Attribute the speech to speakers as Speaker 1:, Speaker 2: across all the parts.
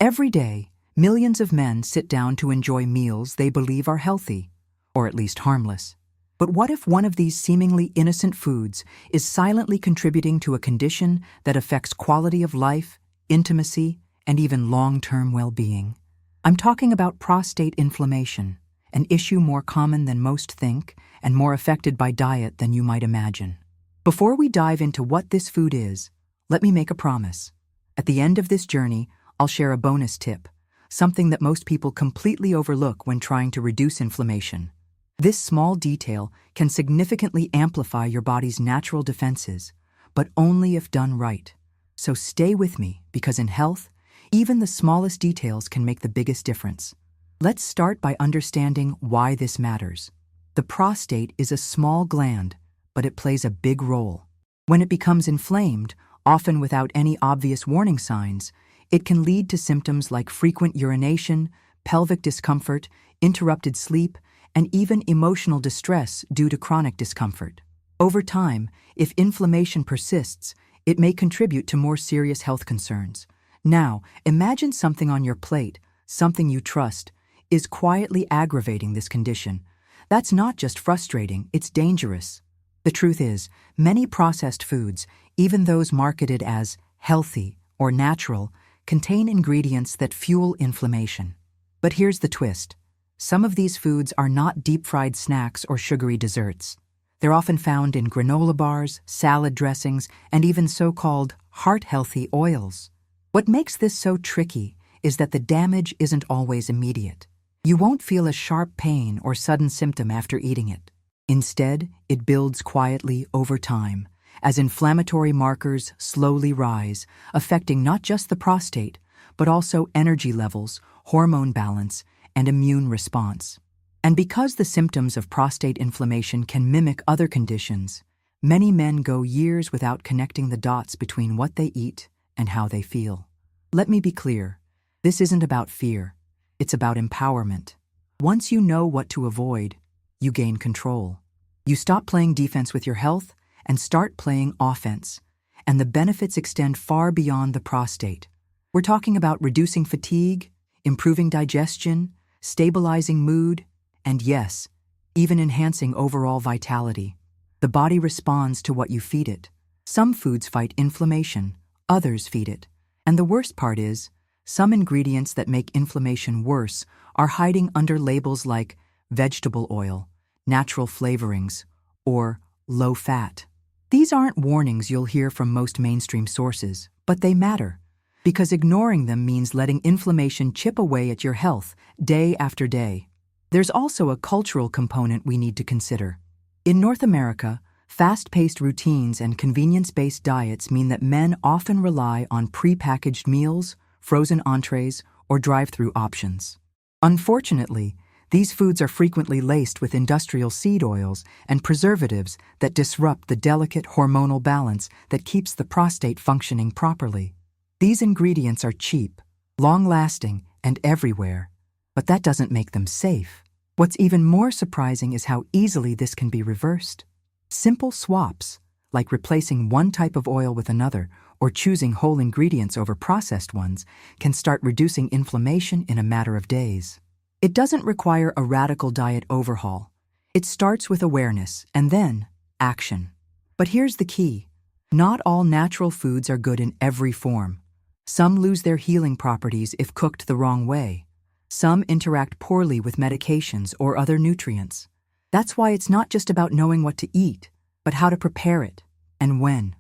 Speaker 1: Every day, millions of men sit down to enjoy meals they believe are healthy, or at least harmless. But what if one of these seemingly innocent foods is silently contributing to a condition that affects quality of life, intimacy, and even long-term well-being? I'm talking about prostate inflammation, an issue more common than most think and more affected by diet than you might imagine. Before we dive into what this food is, let me make a promise. At the end of this journey, I'll share a bonus tip, something that most people completely overlook when trying to reduce inflammation. This small detail can significantly amplify your body's natural defenses, but only if done right. So stay with me, because in health, even the smallest details can make the biggest difference. Let's start by understanding why this matters. The prostate is a small gland, but it plays a big role. When it becomes inflamed, often without any obvious warning signs, it can lead to symptoms like frequent urination, pelvic discomfort, interrupted sleep, and even emotional distress due to chronic discomfort. Over time, if inflammation persists, it may contribute to more serious health concerns. Now, imagine something on your plate, something you trust, is quietly aggravating this condition. That's not just frustrating, it's dangerous. The truth is, many processed foods, even those marketed as healthy or natural, contain ingredients that fuel inflammation. But here's the twist. Some of these foods are not deep-fried snacks or sugary desserts. They're often found in granola bars, salad dressings, and even so-called heart-healthy oils. What makes this so tricky is that the damage isn't always immediate. You won't feel a sharp pain or sudden symptom after eating it. Instead, it builds quietly over time, as inflammatory markers slowly rise, affecting not just the prostate, but also energy levels, hormone balance, and immune response. And because the symptoms of prostate inflammation can mimic other conditions, many men go years without connecting the dots between what they eat and how they feel. Let me be clear, this isn't about fear, it's about empowerment. Once you know what to avoid, you gain control. You stop playing defense with your health and start playing offense, and the benefits extend far beyond the prostate. We're talking about reducing fatigue, improving digestion, stabilizing mood, and yes, even enhancing overall vitality. The body responds to what you feed it. Some foods fight inflammation, others feed it. And the worst part is, some ingredients that make inflammation worse are hiding under labels like vegetable oil, natural flavorings, or low fat. These aren't warnings you'll hear from most mainstream sources, but they matter, because ignoring them means letting inflammation chip away at your health day after day. There's also a cultural component we need to consider. In North America, fast-paced routines and convenience-based diets mean that men often rely on pre-packaged meals, frozen entrees, or drive-through options. Unfortunately, these foods are frequently laced with industrial seed oils and preservatives that disrupt the delicate hormonal balance that keeps the prostate functioning properly. These ingredients are cheap, long-lasting, and everywhere, but that doesn't make them safe. What's even more surprising is how easily this can be reversed. Simple swaps, like replacing one type of oil with another or choosing whole ingredients over processed ones, can start reducing inflammation in a matter of days. It doesn't require a radical diet overhaul. It starts with awareness and then action. But here's the key. Not all natural foods are good in every form. Some lose their healing properties if cooked the wrong way. Some interact poorly with medications or other nutrients. That's why it's not just about knowing what to eat, but how to prepare it and when.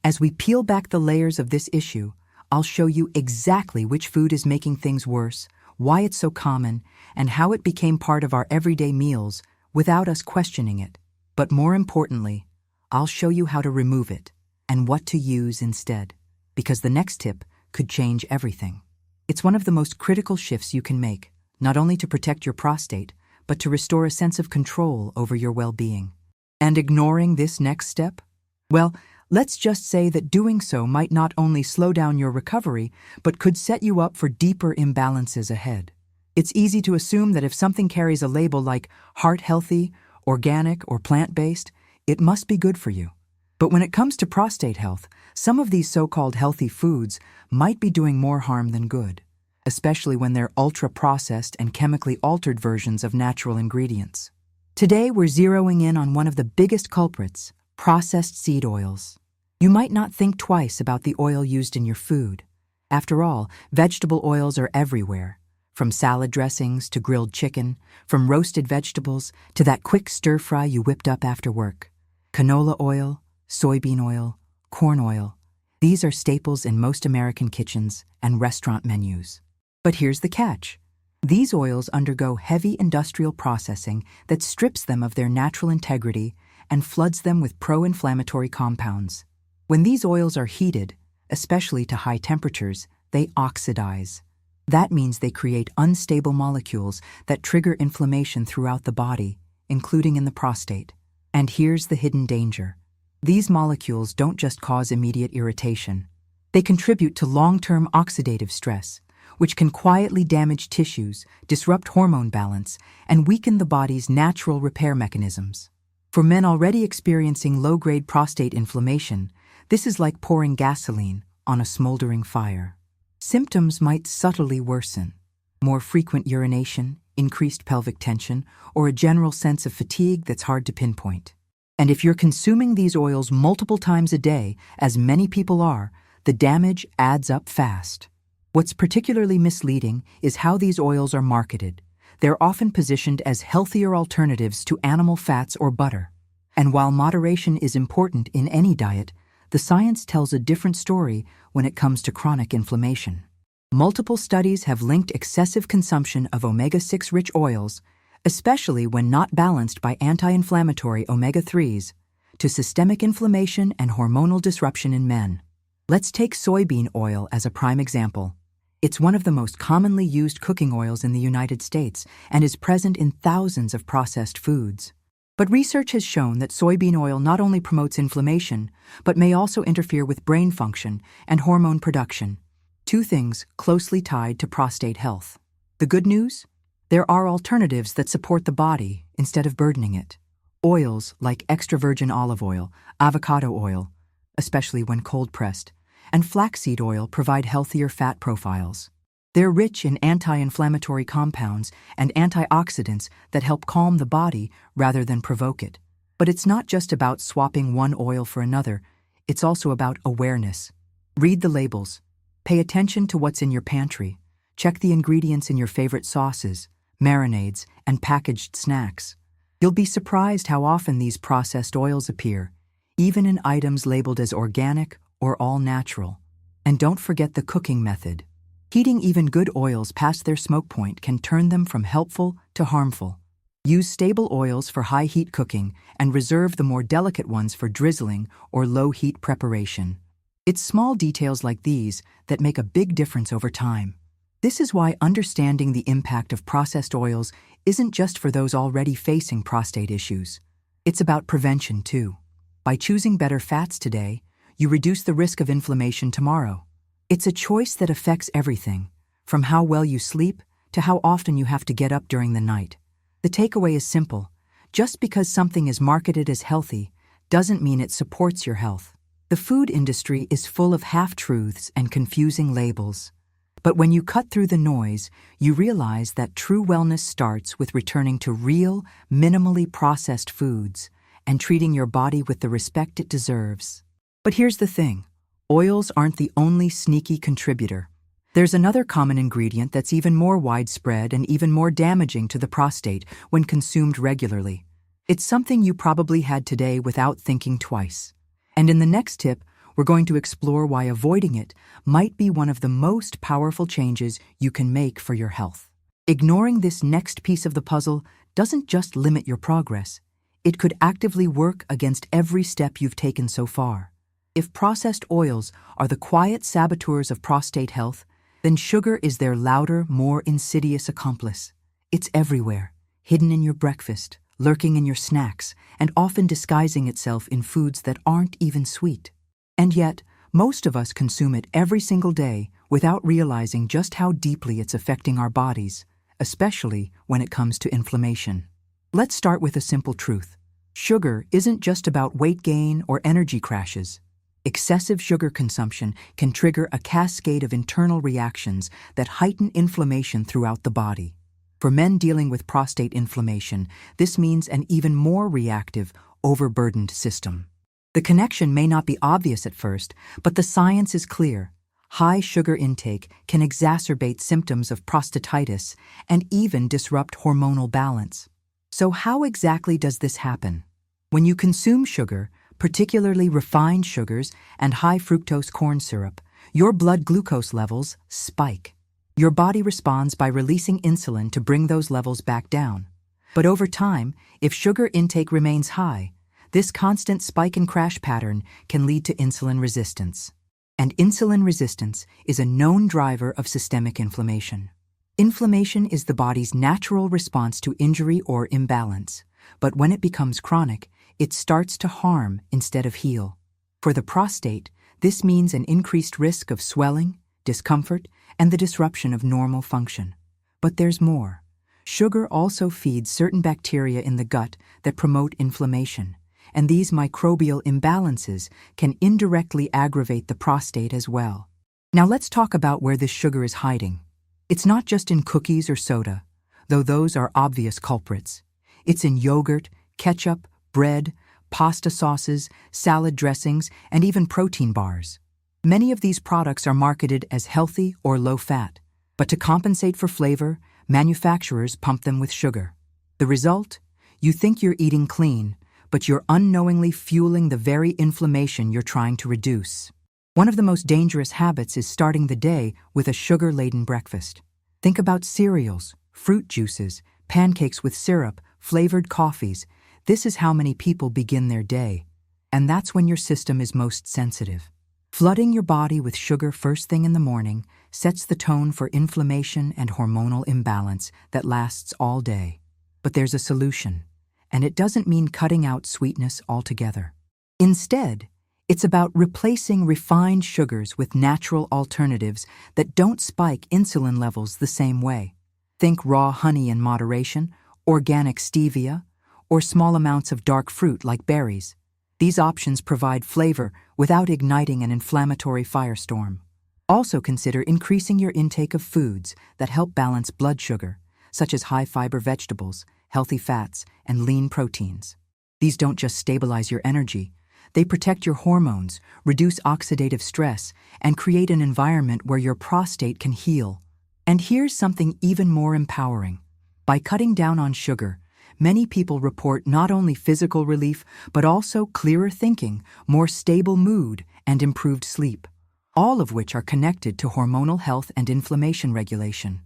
Speaker 1: As we peel back the layers of this issue, I'll show you exactly which food is making things worse, why it's so common, and how it became part of our everyday meals without us questioning it. But more importantly, I'll show you how to remove it and what to use instead, because the next tip could change everything. It's one of the most critical shifts you can make, not only to protect your prostate, but to restore a sense of control over your well-being. And ignoring this next step? Well, let's just say that doing so might not only slow down your recovery, but could set you up for deeper imbalances ahead. It's easy to assume that if something carries a label like heart-healthy, organic, or plant-based, it must be good for you. But when it comes to prostate health, some of these so-called healthy foods might be doing more harm than good. especially when they're ultra-processed and chemically altered versions of natural ingredients. Today, we're zeroing in on one of the biggest culprits, processed seed oils. You might not think twice about the oil used in your food. After all, vegetable oils are everywhere, from salad dressings to grilled chicken, from roasted vegetables to that quick stir-fry you whipped up after work. Canola oil, soybean oil, corn oil. These are staples in most American kitchens and restaurant menus. But here's the catch. These oils undergo heavy industrial processing that strips them of their natural integrity and floods them with pro-inflammatory compounds. When these oils are heated, especially to high temperatures, they oxidize. That means they create unstable molecules that trigger inflammation throughout the body, including in the prostate. And here's the hidden danger. These molecules don't just cause immediate irritation. They contribute to long-term oxidative stress, which can quietly damage tissues, disrupt hormone balance, and weaken the body's natural repair mechanisms. For men already experiencing low-grade prostate inflammation, this is like pouring gasoline on a smoldering fire. Symptoms might subtly worsen. More frequent urination, increased pelvic tension, or a general sense of fatigue that's hard to pinpoint. And if you're consuming these oils multiple times a day, as many people are, the damage adds up fast. What's particularly misleading is how these oils are marketed. They're often positioned as healthier alternatives to animal fats or butter. And while moderation is important in any diet, the science tells a different story when it comes to chronic inflammation. Multiple studies have linked excessive consumption of omega-6 rich oils, especially when not balanced by anti-inflammatory omega-3s, to systemic inflammation and hormonal disruption in men. Let's take soybean oil as a prime example. It's one of the most commonly used cooking oils in the United States and is present in thousands of processed foods. But research has shown that soybean oil not only promotes inflammation, but may also interfere with brain function and hormone production, two things closely tied to prostate health. The good news? There are alternatives that support the body instead of burdening it. Oils like extra virgin olive oil, avocado oil, especially when cold-pressed, and flaxseed oil provide healthier fat profiles. They're rich in anti-inflammatory compounds and antioxidants that help calm the body rather than provoke it. But it's not just about swapping one oil for another, it's also about awareness. Read the labels. Pay attention to what's in your pantry. Check the ingredients in your favorite sauces, marinades, and packaged snacks. You'll be surprised how often these processed oils appear, even in items labeled as organic or all-natural. And don't forget the cooking method. Heating even good oils past their smoke point can turn them from helpful to harmful. Use stable oils for high-heat cooking and reserve the more delicate ones for drizzling or low-heat preparation. It's small details like these that make a big difference over time. This is why understanding the impact of processed oils isn't just for those already facing prostate issues. It's about prevention too. By choosing better fats today, you reduce the risk of inflammation tomorrow. It's a choice that affects everything, from how well you sleep to how often you have to get up during the night. The takeaway is simple. Just because something is marketed as healthy doesn't mean it supports your health. The food industry is full of half-truths and confusing labels. But when you cut through the noise, you realize that true wellness starts with returning to real, minimally processed foods and treating your body with the respect it deserves. But here's the thing. Oils aren't the only sneaky contributor. There's another common ingredient that's even more widespread and even more damaging to the prostate when consumed regularly. It's something you probably had today without thinking twice. And in the next tip, we're going to explore why avoiding it might be one of the most powerful changes you can make for your health. Ignoring this next piece of the puzzle doesn't just limit your progress. It could actively work against every step you've taken so far. If processed oils are the quiet saboteurs of prostate health, then sugar is their louder, more insidious accomplice. It's everywhere, hidden in your breakfast, lurking in your snacks, and often disguising itself in foods that aren't even sweet. And yet, most of us consume it every single day without realizing just how deeply it's affecting our bodies, especially when it comes to inflammation. Let's start with a simple truth. Sugar isn't just about weight gain or energy crashes. Excessive sugar consumption can trigger a cascade of internal reactions that heighten inflammation throughout the body. For men dealing with prostate inflammation, this means an even more reactive, overburdened system. The connection may not be obvious at first, but the science is clear. High sugar intake can exacerbate symptoms of prostatitis and even disrupt hormonal balance. So how exactly does this happen? When you consume sugar, particularly refined sugars and high fructose corn syrup, your blood glucose levels spike. Your body responds by releasing insulin to bring those levels back down. But over time, if sugar intake remains high, this constant spike and crash pattern can lead to insulin resistance. And insulin resistance is a known driver of systemic inflammation. Inflammation is the body's natural response to injury or imbalance, but when it becomes chronic, it starts to harm instead of heal. For the prostate, this means an increased risk of swelling, discomfort, and the disruption of normal function. But there's more. Sugar also feeds certain bacteria in the gut that promote inflammation, and these microbial imbalances can indirectly aggravate the prostate as well. Now let's talk about where this sugar is hiding. It's not just in cookies or soda, though those are obvious culprits. It's in yogurt, ketchup, bread, pasta sauces, salad dressings, and even protein bars. Many of these products are marketed as healthy or low-fat, but to compensate for flavor, manufacturers pump them with sugar. The result? You think you're eating clean, but you're unknowingly fueling the very inflammation you're trying to reduce. One of the most dangerous habits is starting the day with a sugar-laden breakfast. Think about cereals, fruit juices, pancakes with syrup, flavored coffees. This is how many people begin their day. And that's when your system is most sensitive. Flooding your body with sugar first thing in the morning sets the tone for inflammation and hormonal imbalance that lasts all day. But there's a solution, and it doesn't mean cutting out sweetness altogether. Instead, it's about replacing refined sugars with natural alternatives that don't spike insulin levels the same way. Think raw honey in moderation, organic stevia, or small amounts of dark fruit like berries. These options provide flavor without igniting an inflammatory firestorm. Also consider increasing your intake of foods that help balance blood sugar, such as high-fiber vegetables, healthy fats, and lean proteins. These don't just stabilize your energy, they protect your hormones, reduce oxidative stress, and create an environment where your prostate can heal. And here's something even more empowering. By cutting down on sugar, many people report not only physical relief, but also clearer thinking, more stable mood, and improved sleep, all of which are connected to hormonal health and inflammation regulation.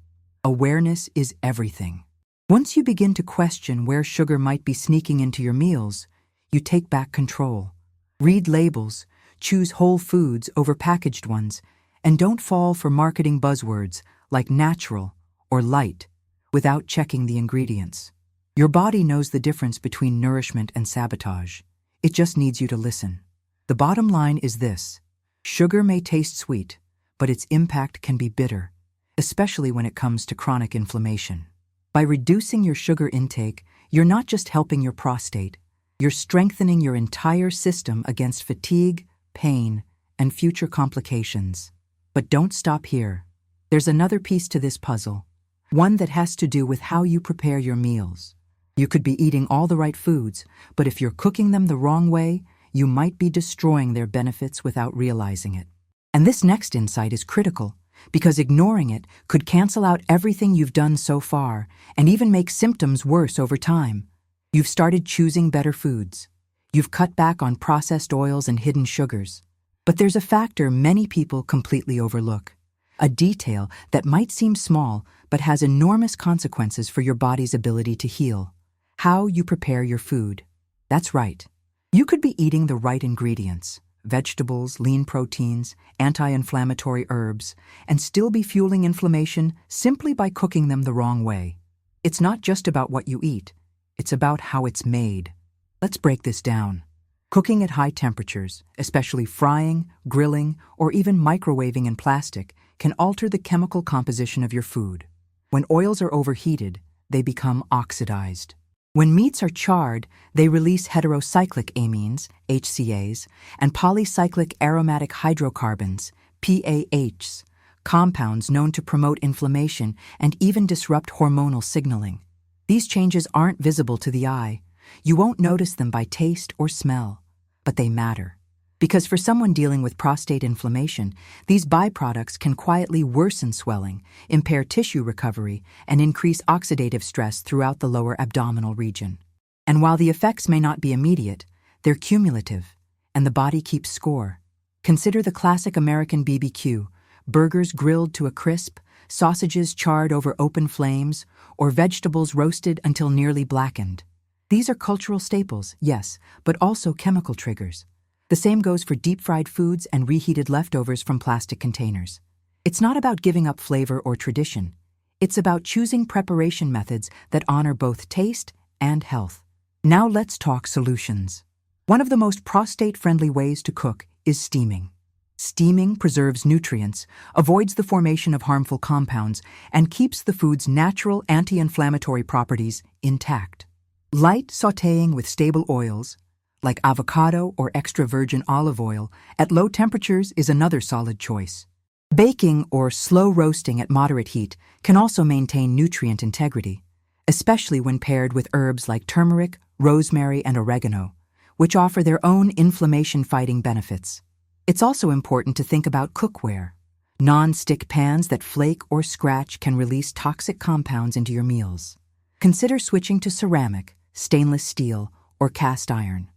Speaker 1: Awareness is everything. Once you begin to question where sugar might be sneaking into your meals, you take back control. Read labels, choose whole foods over packaged ones, and don't fall for marketing buzzwords like natural or light without checking the ingredients. Your body knows the difference between nourishment and sabotage. It just needs you to listen. The bottom line is this: sugar may taste sweet, but its impact can be bitter, especially when it comes to chronic inflammation. By reducing your sugar intake, you're not just helping your prostate, you're strengthening your entire system against fatigue, pain, and future complications. But don't stop here. There's another piece to this puzzle, one that has to do with how you prepare your meals. You could be eating all the right foods, but if you're cooking them the wrong way, you might be destroying their benefits without realizing it. And this next insight is critical, because ignoring it could cancel out everything you've done so far and even make symptoms worse over time. You've started choosing better foods. You've cut back on processed oils and hidden sugars. But there's a factor many people completely overlook, a detail that might seem small but has enormous consequences for your body's ability to heal: how you prepare your food. That's right. You could be eating the right ingredients, vegetables, lean proteins, anti-inflammatory herbs, and still be fueling inflammation simply by cooking them the wrong way. It's not just about what you eat, it's about how it's made. Let's break this down. Cooking at high temperatures, especially frying, grilling, or even microwaving in plastic, can alter the chemical composition of your food. When oils are overheated, they become oxidized. When meats are charred, they release heterocyclic amines, HCAs, and polycyclic aromatic hydrocarbons, PAHs, compounds known to promote inflammation and even disrupt hormonal signaling. These changes aren't visible to the eye. You won't notice them by taste or smell, but they matter. Because for someone dealing with prostate inflammation, these byproducts can quietly worsen swelling, impair tissue recovery, and increase oxidative stress throughout the lower abdominal region. And while the effects may not be immediate, they're cumulative, and the body keeps score. Consider the classic American BBQ, burgers grilled to a crisp, sausages charred over open flames, or vegetables roasted until nearly blackened. These are cultural staples, yes, but also chemical triggers. The same goes for deep-fried foods and reheated leftovers from plastic containers. It's not about giving up flavor or tradition. It's about choosing preparation methods that honor both taste and health. Now let's talk solutions. One of the most prostate-friendly ways to cook is steaming. Steaming preserves nutrients, avoids the formation of harmful compounds, and keeps the food's natural anti-inflammatory properties intact. Light sautéing with stable oils, like avocado or extra virgin olive oil, at low temperatures is another solid choice. Baking or slow roasting at moderate heat can also maintain nutrient integrity, especially when paired with herbs like turmeric, rosemary, and oregano, which offer their own inflammation-fighting benefits. It's also important to think about cookware. Non-stick pans that flake or scratch can release toxic compounds into your meals. Consider switching to ceramic, stainless steel, or cast iron.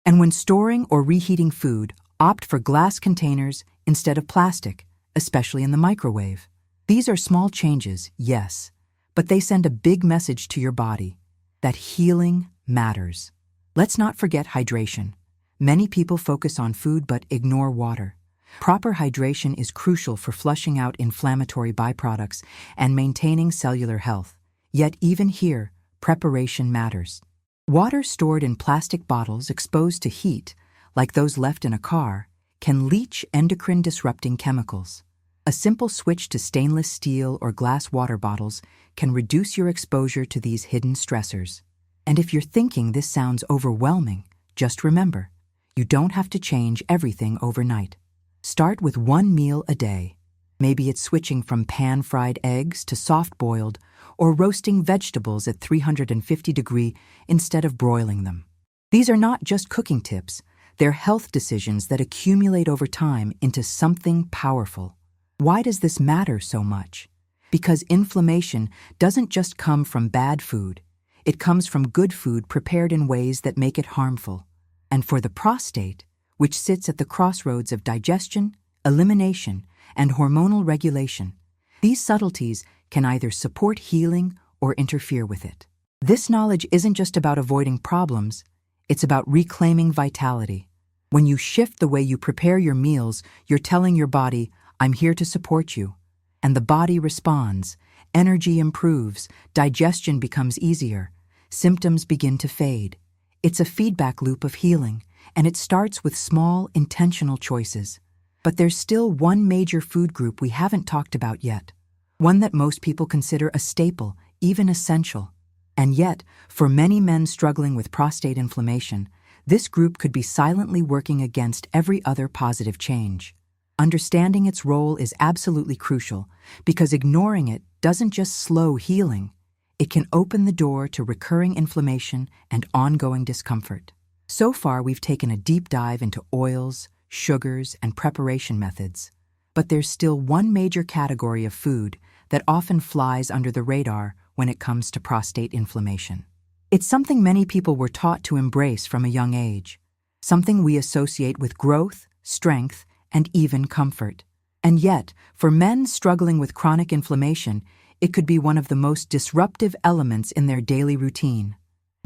Speaker 1: And when storing or reheating food, opt for glass containers instead of plastic, especially in the microwave. These are small changes, yes, but they send a big message to your body that healing matters. Let's not forget hydration. Many people focus on food but ignore water. Proper hydration is crucial for flushing out inflammatory byproducts and maintaining cellular health. Yet even here, preparation matters. Water stored in plastic bottles exposed to heat, like those left in a car, can leach endocrine-disrupting chemicals. A simple switch to stainless steel or glass water bottles can reduce your exposure to these hidden stressors. And if you're thinking this sounds overwhelming, just remember, you don't have to change everything overnight. Start with one meal a day. Maybe it's switching from pan-fried eggs to soft-boiled, or roasting vegetables at 350 degrees instead of broiling them. These are not just cooking tips, they're health decisions that accumulate over time into something powerful. Why does this matter so much? Because inflammation doesn't just come from bad food, it comes from good food prepared in ways that make it harmful. And for the prostate, which sits at the crossroads of digestion, elimination, and hormonal regulation, these subtleties can either support healing or interfere with it. This knowledge isn't just about avoiding problems, it's about reclaiming vitality. When you shift the way you prepare your meals, you're telling your body, I'm here to support you. And the body responds, energy improves, digestion becomes easier, symptoms begin to fade. It's a feedback loop of healing, and it starts with small, intentional choices. But there's still one major food group we haven't talked about yet. One that most people consider a staple, even essential. And yet, for many men struggling with prostate inflammation, this group could be silently working against every other positive change. Understanding its role is absolutely crucial, because ignoring it doesn't just slow healing, it can open the door to recurring inflammation and ongoing discomfort. So far, we've taken a deep dive into oils, sugars, and preparation methods. But there's still one major category of food that often flies under the radar when it comes to prostate inflammation. It's something many people were taught to embrace from a young age, something we associate with growth, strength, and even comfort. And yet, for men struggling with chronic inflammation, it could be one of the most disruptive elements in their daily routine.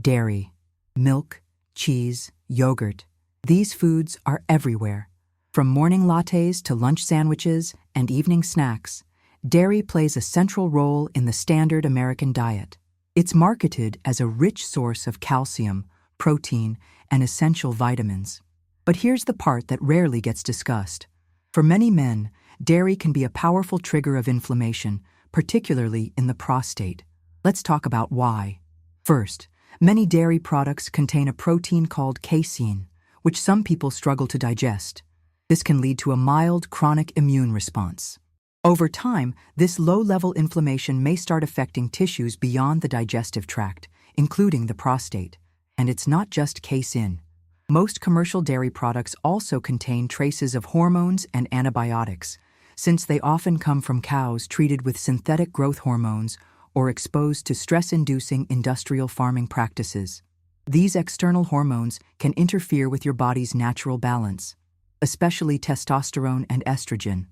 Speaker 1: Dairy, milk, cheese, yogurt. These foods are everywhere. From morning lattes to lunch sandwiches and evening snacks, dairy plays a central role in the standard American diet. It's marketed as a rich source of calcium, protein, and essential vitamins. But here's the part that rarely gets discussed. For many men, dairy can be a powerful trigger of inflammation, particularly in the prostate. Let's talk about why. First, Many dairy products contain a protein called casein, which some people struggle to digest. This can lead to a mild chronic immune response. Over time, this low-level inflammation may start affecting tissues beyond the digestive tract, including the prostate. And it's not just casein. Most commercial dairy products also contain traces of hormones and antibiotics, since they often come from cows treated with synthetic growth hormones or exposed to stress-inducing industrial farming practices. These external hormones can interfere with your body's natural balance, especially testosterone and estrogen.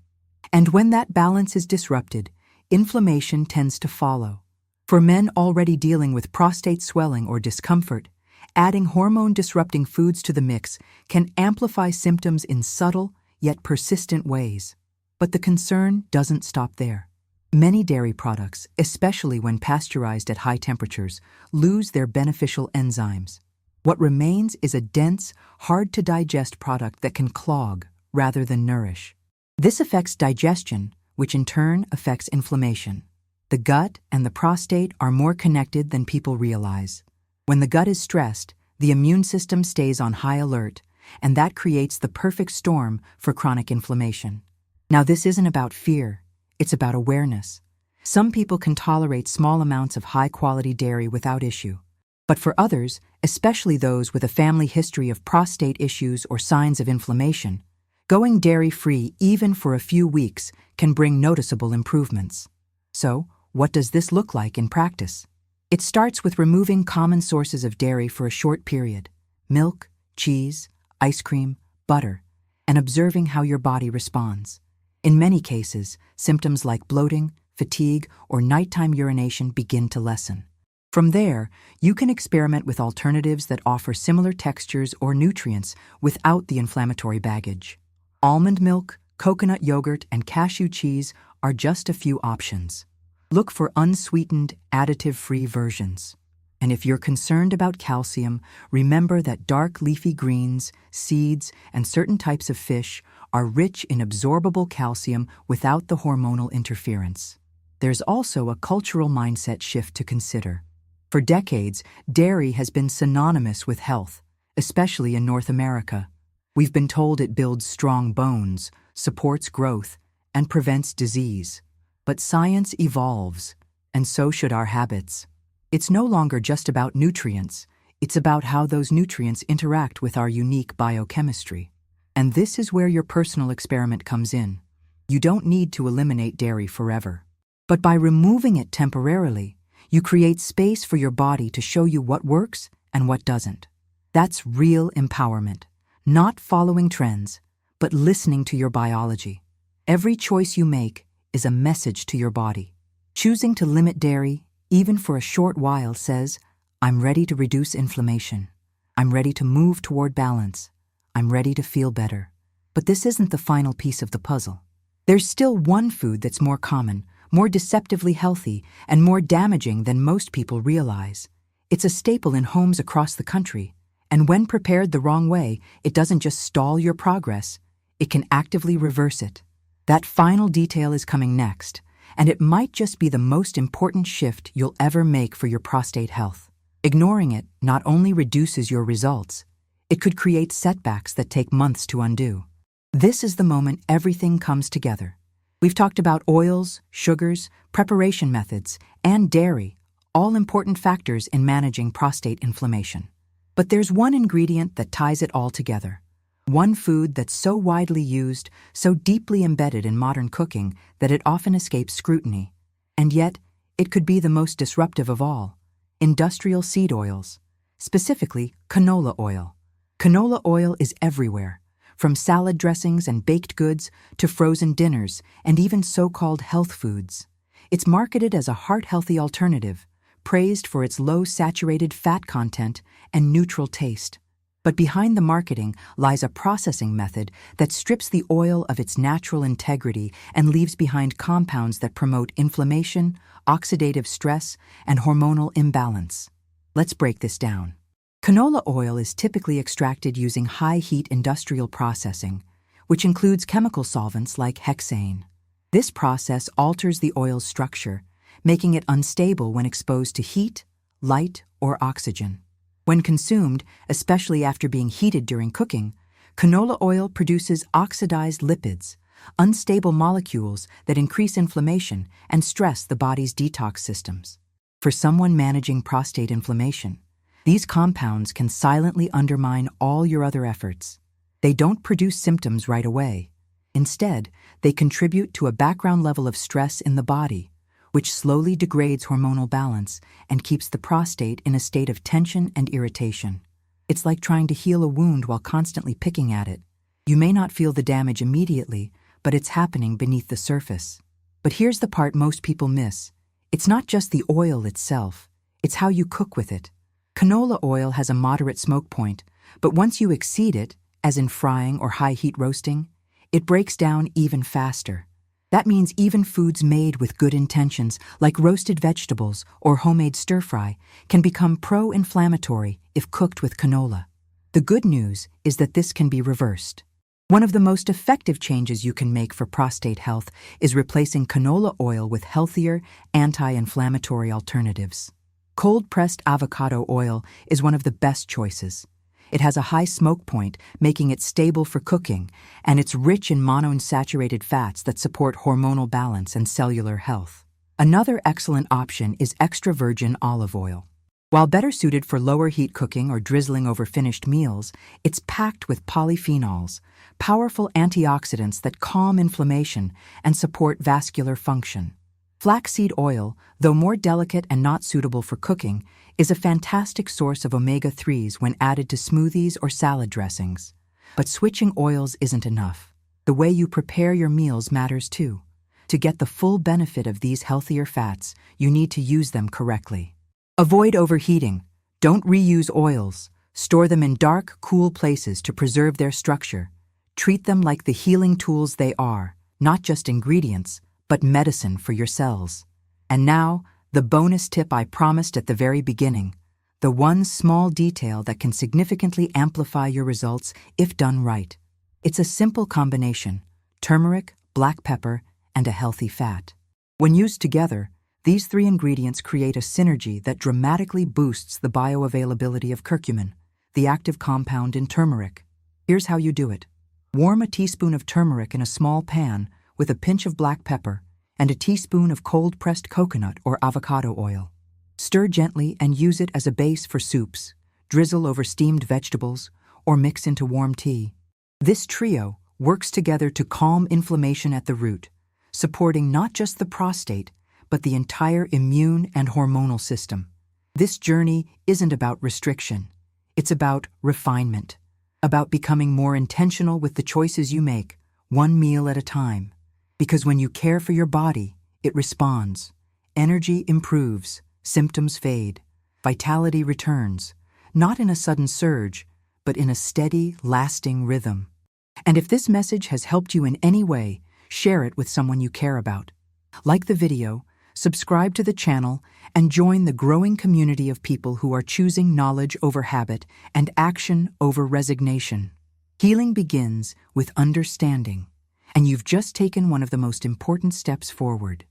Speaker 1: And when that balance is disrupted, inflammation tends to follow. For men already dealing with prostate swelling or discomfort, adding hormone-disrupting foods to the mix can amplify symptoms in subtle yet persistent ways. But the concern doesn't stop there. Many dairy products, especially when pasteurized at high temperatures, lose their beneficial enzymes. What remains is a dense, hard-to-digest product that can clog rather than nourish. This affects digestion, which in turn affects inflammation. The gut and the prostate are more connected than people realize. When the gut is stressed, the immune system stays on high alert, and that creates the perfect storm for chronic inflammation. Now, this isn't about fear, it's about awareness. Some people can tolerate small amounts of high-quality dairy without issue. But for others, especially those with a family history of prostate issues or signs of inflammation, going dairy-free even for a few weeks can bring noticeable improvements. So, what does this look like in practice? It starts with removing common sources of dairy for a short period: milk, cheese, ice cream, butter, and observing how your body responds. In many cases, symptoms like bloating, fatigue, or nighttime urination begin to lessen. From there, you can experiment with alternatives that offer similar textures or nutrients without the inflammatory baggage. Almond milk, coconut yogurt, and cashew cheese are just a few options. Look for unsweetened, additive-free versions. And if you're concerned about calcium, remember that dark leafy greens, seeds, and certain types of fish are rich in absorbable calcium without the hormonal interference. There's also a cultural mindset shift to consider. For decades, dairy has been synonymous with health, especially in North America. We've been told it builds strong bones, supports growth, and prevents disease. But science evolves, and so should our habits. It's no longer just about nutrients, it's about how those nutrients interact with our unique biochemistry. And this is where your personal experiment comes in. You don't need to eliminate dairy forever. But by removing it temporarily, you create space for your body to show you what works and what doesn't. That's real empowerment. Not following trends, but listening to your biology. Every choice you make is a message to your body. Choosing to limit dairy, even for a short while, says, I'm ready to reduce inflammation. I'm ready to move toward balance. I'm ready to feel better. But this isn't the final piece of the puzzle. There's still one food that's more common, more deceptively healthy, and more damaging than most people realize. It's a staple in homes across the country. And when prepared the wrong way, it doesn't just stall your progress, it can actively reverse it. That final detail is coming next, and it might just be the most important shift you'll ever make for your prostate health. Ignoring it not only reduces your results, it could create setbacks that take months to undo. This is the moment everything comes together. We've talked about oils, sugars, preparation methods, and dairy, all important factors in managing prostate inflammation. But there's one ingredient that ties it all together. One food that's so widely used, so deeply embedded in modern cooking that it often escapes scrutiny. And yet, it could be the most disruptive of all: industrial seed oils, specifically canola oil. Canola oil is everywhere, from salad dressings and baked goods to frozen dinners and even so-called health foods. It's marketed as a heart-healthy alternative, praised for its low saturated fat content and neutral taste. But behind the marketing lies a processing method that strips the oil of its natural integrity and leaves behind compounds that promote inflammation, oxidative stress, and hormonal imbalance. Let's break this down. Canola oil is typically extracted using high-heat industrial processing, which includes chemical solvents like hexane. This process alters the oil's structure, making it unstable when exposed to heat, light, or oxygen. When consumed, especially after being heated during cooking, canola oil produces oxidized lipids, unstable molecules that increase inflammation and stress the body's detox systems. For someone managing prostate inflammation, these compounds can silently undermine all your other efforts. They don't produce symptoms right away. Instead, they contribute to a background level of stress in the body, which slowly degrades hormonal balance and keeps the prostate in a state of tension and irritation. It's like trying to heal a wound while constantly picking at it. You may not feel the damage immediately, but it's happening beneath the surface. But here's the part most people miss. It's not just the oil itself, it's how you cook with it. Canola oil has a moderate smoke point, but once you exceed it, as in frying or high-heat roasting, it breaks down even faster. That means even foods made with good intentions, like roasted vegetables or homemade stir-fry, can become pro-inflammatory if cooked with canola. The good news is that this can be reversed. One of the most effective changes you can make for prostate health is replacing canola oil with healthier, anti-inflammatory alternatives. Cold-pressed avocado oil is one of the best choices. It has a high smoke point, making it stable for cooking, and it's rich in monounsaturated fats that support hormonal balance and cellular health. Another excellent option is extra virgin olive oil. While better suited for lower heat cooking or drizzling over finished meals, it's packed with polyphenols, powerful antioxidants that calm inflammation and support vascular function. Flaxseed oil, though more delicate and not suitable for cooking, is a fantastic source of omega-3s when added to smoothies or salad dressings. But switching oils isn't enough. The way you prepare your meals matters too. To get the full benefit of these healthier fats, you need to use them correctly. Avoid overheating. Don't reuse oils. Store them in dark, cool places to preserve their structure. Treat them like the healing tools they are, not just ingredients, but medicine for your cells. And now, the bonus tip I promised at the very beginning, the one small detail that can significantly amplify your results if done right. It's a simple combination: turmeric, black pepper, and a healthy fat. When used together, these three ingredients create a synergy that dramatically boosts the bioavailability of curcumin, the active compound in turmeric. Here's how you do it. Warm a teaspoon of turmeric in a small pan with a pinch of black pepper and a teaspoon of cold-pressed coconut or avocado oil. Stir gently and use it as a base for soups, drizzle over steamed vegetables, or mix into warm tea. This trio works together to calm inflammation at the root, supporting not just the prostate, but the entire immune and hormonal system. This journey isn't about restriction. It's about refinement, about becoming more intentional with the choices you make, one meal at a time. Because when you care for your body, it responds. Energy improves, symptoms fade, vitality returns, not in a sudden surge, but in a steady, lasting rhythm. And if this message has helped you in any way, share it with someone you care about. Like the video, subscribe to the channel, and join the growing community of people who are choosing knowledge over habit and action over resignation. Healing begins with understanding, and you've just taken one of the most important steps forward.